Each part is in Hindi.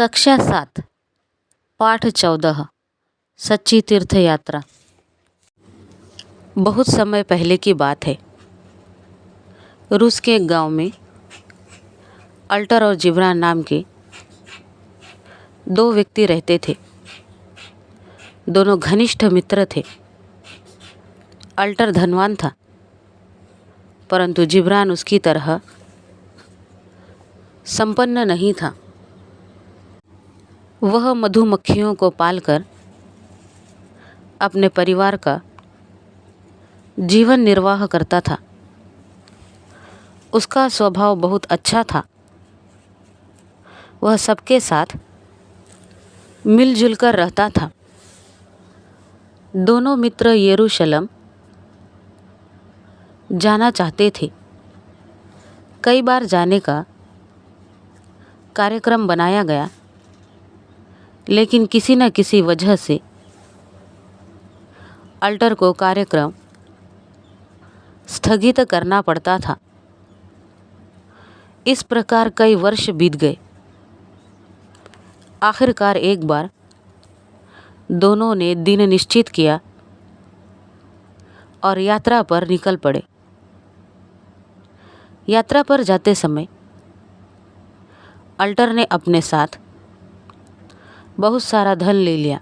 कक्षा 7 पाठ 14 सच्ची तीर्थ यात्रा। बहुत समय पहले की बात है। रूस के एक गांव में अल्टर और जिब्रान नाम के दो व्यक्ति रहते थे। दोनों घनिष्ठ मित्र थे। अल्टर धनवान था, परंतु जिब्रान उसकी तरह संपन्न नहीं था। वह मधुमक्खियों को पालकर अपने परिवार का जीवन निर्वाह करता था। उसका स्वभाव बहुत अच्छा था। वह सबके साथ मिलजुल कर रहता था। दोनों मित्र यरूशलेम जाना चाहते थे। कई बार जाने का कार्यक्रम बनाया गया, लेकिन किसी न किसी वजह से अल्टर को कार्यक्रम स्थगित करना पड़ता था। इस प्रकार कई वर्ष बीत गए। आखिरकार एक बार दोनों ने दिन निश्चित किया और यात्रा पर निकल पड़े। यात्रा पर जाते समय अल्टर ने अपने साथ बहुत सारा धन ले लिया,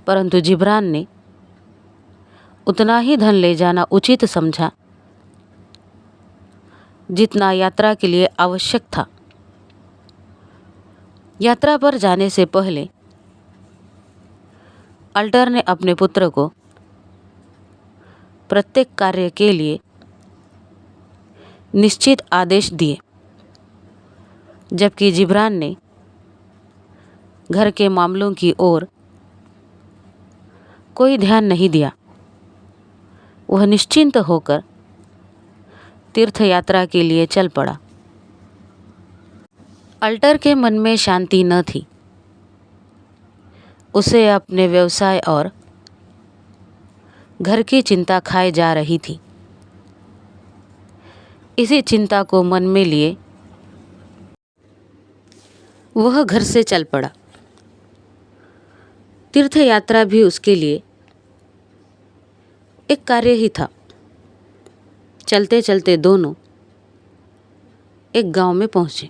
परंतु जिब्रान ने उतना ही धन ले जाना उचित समझा जितना यात्रा के लिए आवश्यक था। यात्रा पर जाने से पहले अल्टर ने अपने पुत्र को प्रत्येक कार्य के लिए निश्चित आदेश दिए, जबकि जिब्रान ने घर के मामलों की ओर कोई ध्यान नहीं दिया। वह निश्चिंत होकर तीर्थ यात्रा के लिए चल पड़ा। अल्टर के मन में शांति न थी। उसे अपने व्यवसाय और घर की चिंता खाए जा रही थी। इसी चिंता को मन में लिए वह घर से चल पड़ा। तीर्थ यात्रा भी उसके लिए एक कार्य ही था। चलते चलते दोनों एक गांव में पहुंचे।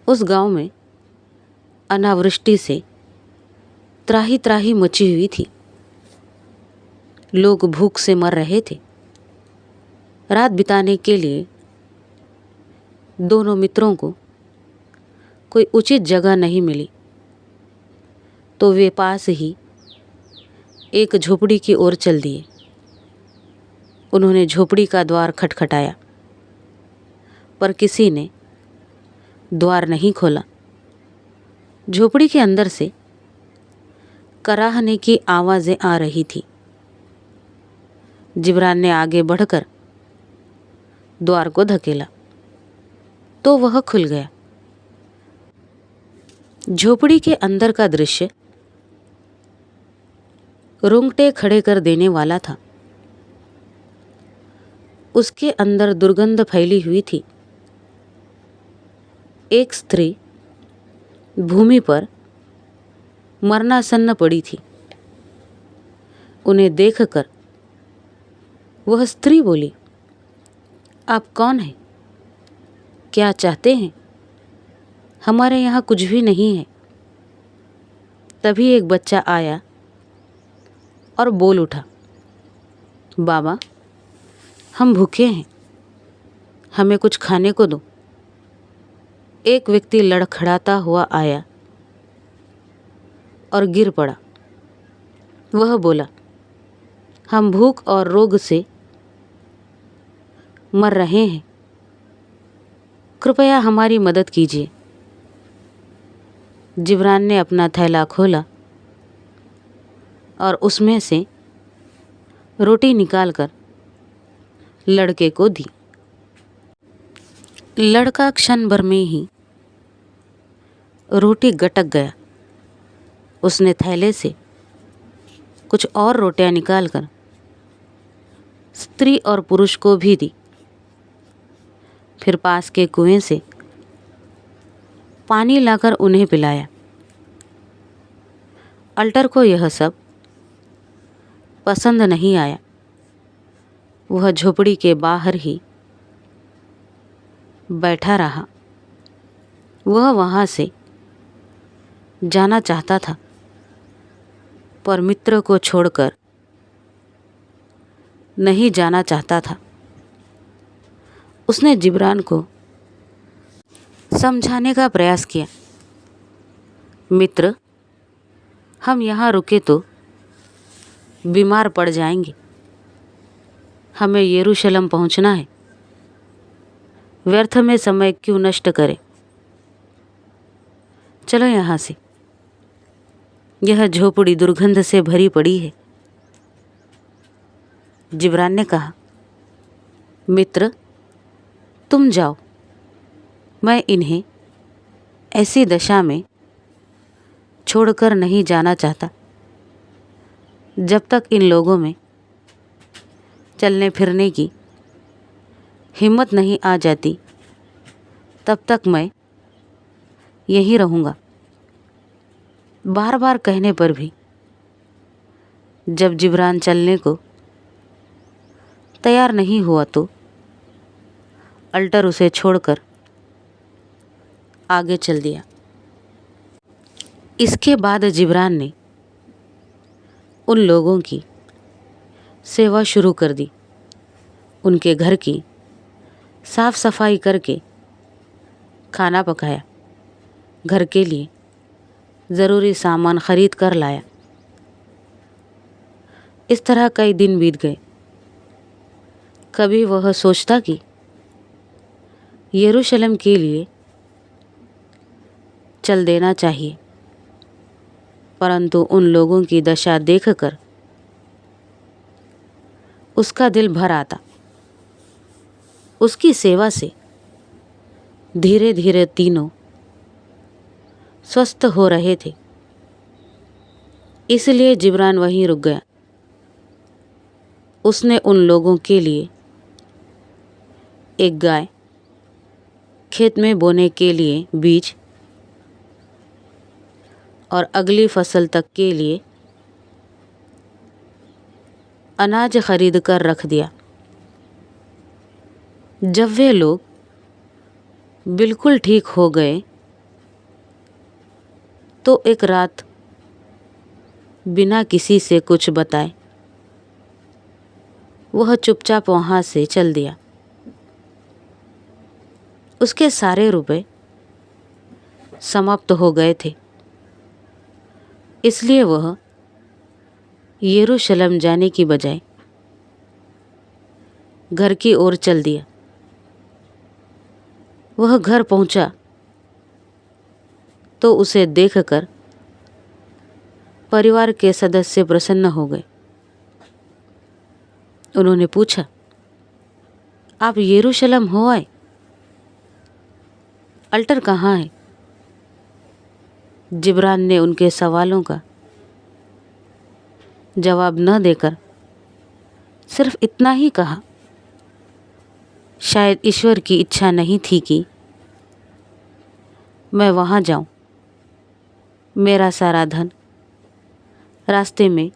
उस गांव में अनावृष्टि से त्राही त्राही मची हुई थी। लोग भूख से मर रहे थे। रात बिताने के लिए दोनों मित्रों को कोई उचित जगह नहीं मिली, तो वे पास ही एक झोपड़ी की ओर चल दिए। उन्होंने झोपड़ी का द्वार खटखटाया, पर किसी ने द्वार नहीं खोला। झोपड़ी के अंदर से कराहने की आवाज़ें आ रही थी। जिब्रान ने आगे बढ़कर द्वार को धकेला, तो वह खुल गया। झोपड़ी के अंदर का दृश्य रोंगटे खड़े कर देने वाला था। उसके अंदर दुर्गंध फैली हुई थी। एक स्त्री भूमि पर मरणासन्न पड़ी थी। उन्हें देखकर वह स्त्री बोली, आप कौन हैं? क्या चाहते हैं? हमारे यहाँ कुछ भी नहीं है। तभी एक बच्चा आया और बोल उठा, बाबा, हम भूखे हैं, हमें कुछ खाने को दो। एक व्यक्ति लड़खड़ाता हुआ आया और गिर पड़ा। वह बोला, हम भूख और रोग से मर रहे हैं, कृपया हमारी मदद कीजिए। जिब्रान ने अपना थैला खोला और उसमें से रोटी निकालकर लड़के को दी। लड़का क्षण भर में ही रोटी गटक गया। उसने थैले से कुछ और रोटियां निकालकर स्त्री और पुरुष को भी दी। फिर पास के कुएं से पानी लाकर उन्हें पिलाया। अल्टर को यह सब पसंद नहीं आया। वह झोपड़ी के बाहर ही बैठा रहा। वह वहाँ से जाना चाहता था, पर मित्र को छोड़कर नहीं जाना चाहता था। उसने जिब्रान को समझाने का प्रयास किया। मित्र, हम यहाँ रुके तो बीमार पड़ जाएंगे। हमें यरूशलेम पहुँचना है। व्यर्थ में समय क्यों नष्ट करें। चलो यहाँ से। यह झोपड़ी दुर्गंध से भरी पड़ी है। जिब्रान ने कहा, मित्र, तुम जाओ। मैं इन्हें ऐसी दशा में छोड़कर नहीं जाना चाहता। जब तक इन लोगों में चलने फिरने की हिम्मत नहीं आ जाती, तब तक मैं यहीं रहूँगा। बार बार कहने पर भी जब जिब्रान चलने को तैयार नहीं हुआ तो अल्टर उसे छोड़कर आगे चल दिया। इसके बाद जिब्रान ने उन लोगों की सेवा शुरू कर दी। उनके घर की साफ सफाई करके खाना पकाया, घर के लिए ज़रूरी सामान खरीद कर लाया। इस तरह कई दिन बीत गए। कभी वह सोचता कि यरूशलेम के लिए चल देना चाहिए, परंतु उन लोगों की दशा देखकर उसका दिल भर आता। उसकी सेवा से धीरे धीरे तीनों स्वस्थ हो रहे थे। इसलिए जिब्रान वहीं रुक गया। उसने उन लोगों के लिए एक गाय, खेत में बोने के लिए बीज और अगली फसल तक के लिए अनाज खरीद कर रख दिया। जब वे लोग बिल्कुल ठीक हो गए तो एक रात बिना किसी से कुछ बताए वह चुपचाप वहाँ से चल दिया। उसके सारे रुपए समाप्त हो गए थे। इसलिए वह यरूशलेम जाने की बजाय घर की ओर चल दिया। वह घर पहुंचा तो उसे देखकर परिवार के सदस्य प्रसन्न हो गए। उन्होंने पूछा, आप यरूशलेम हो आए? अल्टर कहाँ है? जिब्रान ने उनके सवालों का जवाब न देकर सिर्फ इतना ही कहा, शायद ईश्वर की इच्छा नहीं थी कि मैं वहाँ जाऊं। मेरा सारा धन रास्ते में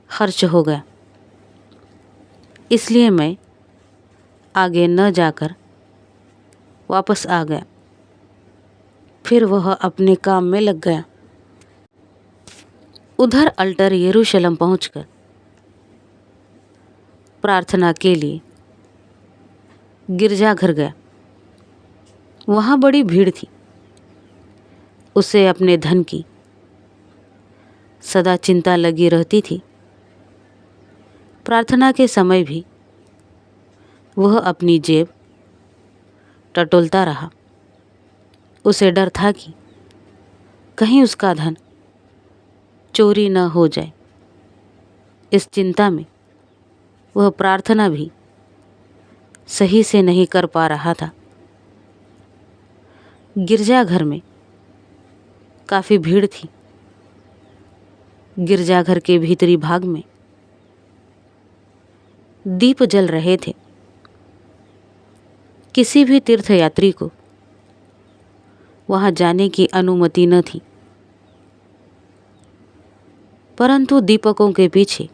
खर्च हो गया, इसलिए मैं आगे न जाकर वापस आ गया। फिर वह अपने काम में लग गया। उधर अल्टर यरूशलेम पहुंचकर प्रार्थना के लिए गिरजाघर गया। वहाँ बड़ी भीड़ थी। उसे अपने धन की सदा चिंता लगी रहती थी। प्रार्थना के समय भी वह अपनी जेब टटोलता रहा। उसे डर था कि कहीं उसका धन चोरी न हो जाए। इस चिंता में वह प्रार्थना भी सही से नहीं कर पा रहा था। गिरजाघर में काफ़ी भीड़ थी। गिरजाघर के भीतरी भाग में दीप जल रहे थे। किसी भी तीर्थयात्री को वहाँ जाने की अनुमति न थी, परंतु दीपकों के पीछे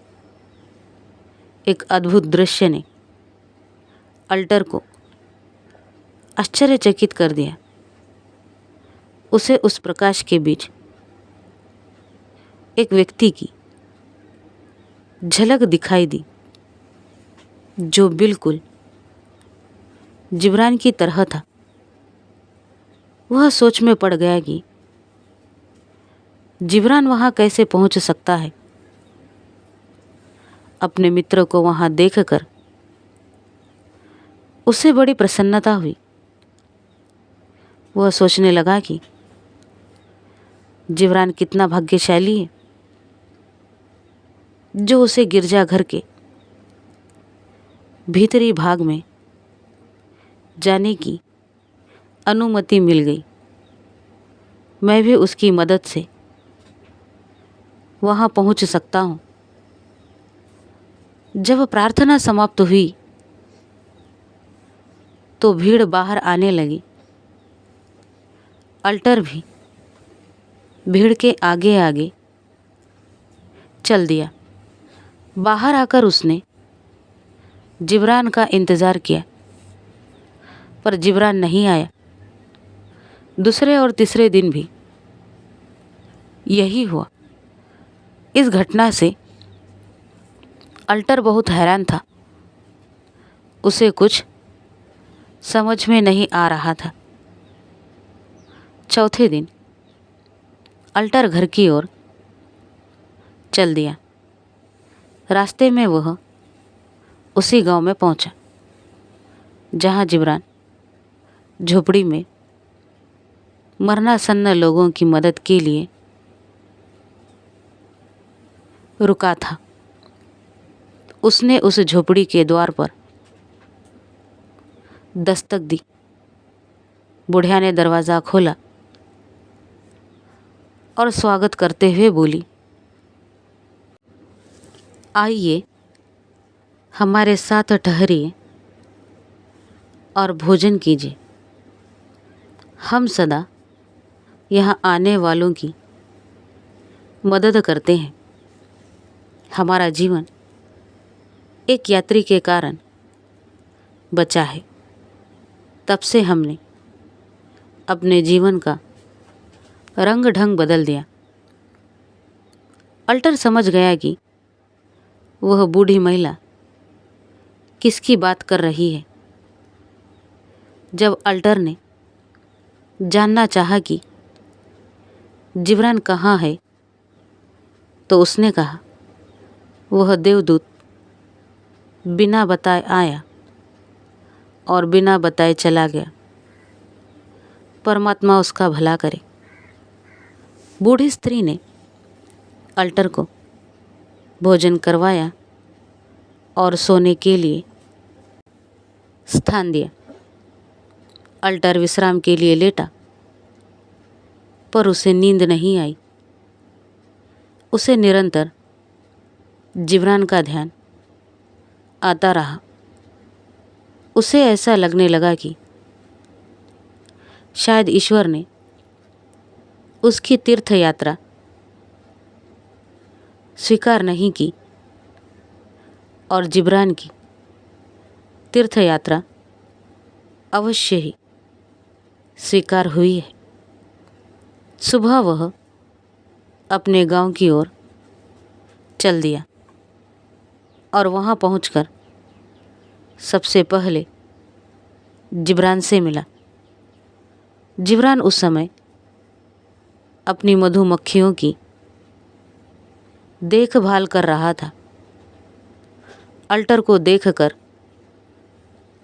एक अद्भुत दृश्य ने अल्टर को आश्चर्यचकित कर दिया। उसे उस प्रकाश के बीच एक व्यक्ति की झलक दिखाई दी जो बिल्कुल जिब्रान की तरह था। वह सोच में पड़ गया कि जिब्रान वहाँ कैसे पहुँच सकता है। अपने मित्र को वहाँ देखकर उसे बड़ी प्रसन्नता हुई। वह सोचने लगा कि जिब्रान कितना भाग्यशाली है जो उसे गिरजाघर के भीतरी भाग में जाने की अनुमति मिल गई। मैं भी उसकी मदद से वहाँ पहुँच सकता हूँ। जब प्रार्थना समाप्त हुई तो भीड़ बाहर आने लगी। अल्टर भी भीड़ के आगे आगे चल दिया। बाहर आकर उसने जिब्रान का इंतज़ार किया, पर जिब्रान नहीं आया। दूसरे और तीसरे दिन भी यही हुआ। इस घटना से अल्टर बहुत हैरान था। उसे कुछ समझ में नहीं आ रहा था। चौथे दिन अल्टर घर की ओर चल दिया। रास्ते में वह उसी गांव में पहुंचा जहां जिब्रान झोपड़ी में मरनासन्न लोगों की मदद के लिए रुका था। उसने उस झोपड़ी के द्वार पर दस्तक दी। बुढ़िया ने दरवाज़ा खोला और स्वागत करते हुए बोली, आइए हमारे साथ ठहरिए और भोजन कीजिए। हम सदा यहाँ आने वालों की मदद करते हैं। हमारा जीवन एक यात्री के कारण बचा है। तब से हमने अपने जीवन का रंग ढंग बदल दिया। अल्टर समझ गया कि वह बूढ़ी महिला किसकी बात कर रही है। जब अल्टर ने जानना चाहा कि जिब्रान कहाँ है, तो उसने कहा, वह देवदूत बिना बताए आया और बिना बताए चला गया। परमात्मा उसका भला करे। बूढ़ी स्त्री ने अल्टर को भोजन करवाया और सोने के लिए स्थान दिया। अल्टर विश्राम के लिए लेटा, पर उसे नींद नहीं आई। उसे निरंतर जिब्रान का ध्यान आता रहा। उसे ऐसा लगने लगा कि शायद ईश्वर ने उसकी तीर्थ यात्रा स्वीकार नहीं की और जिब्रान की तीर्थ यात्रा अवश्य ही स्वीकार हुई है। सुबह वह अपने गांव की ओर चल दिया और वहां पहुंचकर सबसे पहले जिब्रान से मिला। जिब्रान उस समय अपनी मधुमक्खियों की देखभाल कर रहा था। अल्टर को देखकर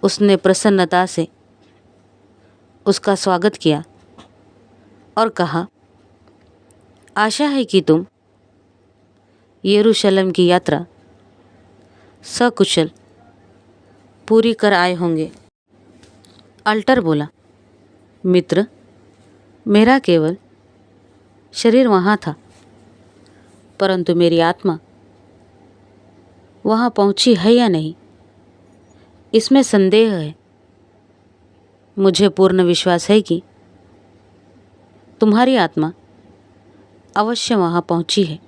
उसने प्रसन्नता से उसका स्वागत किया और कहा, आशा है कि तुम यरूशलेम की यात्रा सकुशल पूरी कर आए होंगे। अल्टर बोला, मित्र, मेरा केवल शरीर वहाँ था, परंतु मेरी आत्मा वहाँ पहुँची है या नहीं, इसमें संदेह है। मुझे पूर्ण विश्वास है कि तुम्हारी आत्मा अवश्य वहाँ पहुँची है।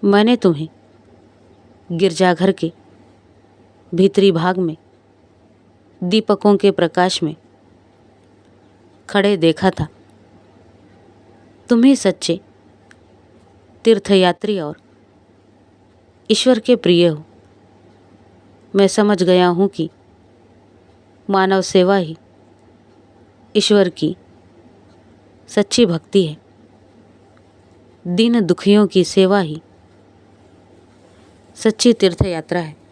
मैंने तुम्हें गिरजाघर के भीतरी भाग में दीपकों के प्रकाश में खड़े देखा था। तुम ही सच्चे तीर्थयात्री और ईश्वर के प्रिय हो। मैं समझ गया हूँ कि मानव सेवा ही ईश्वर की सच्ची भक्ति है। दीन दुखियों की सेवा ही सच्ची तीर्थ यात्रा है।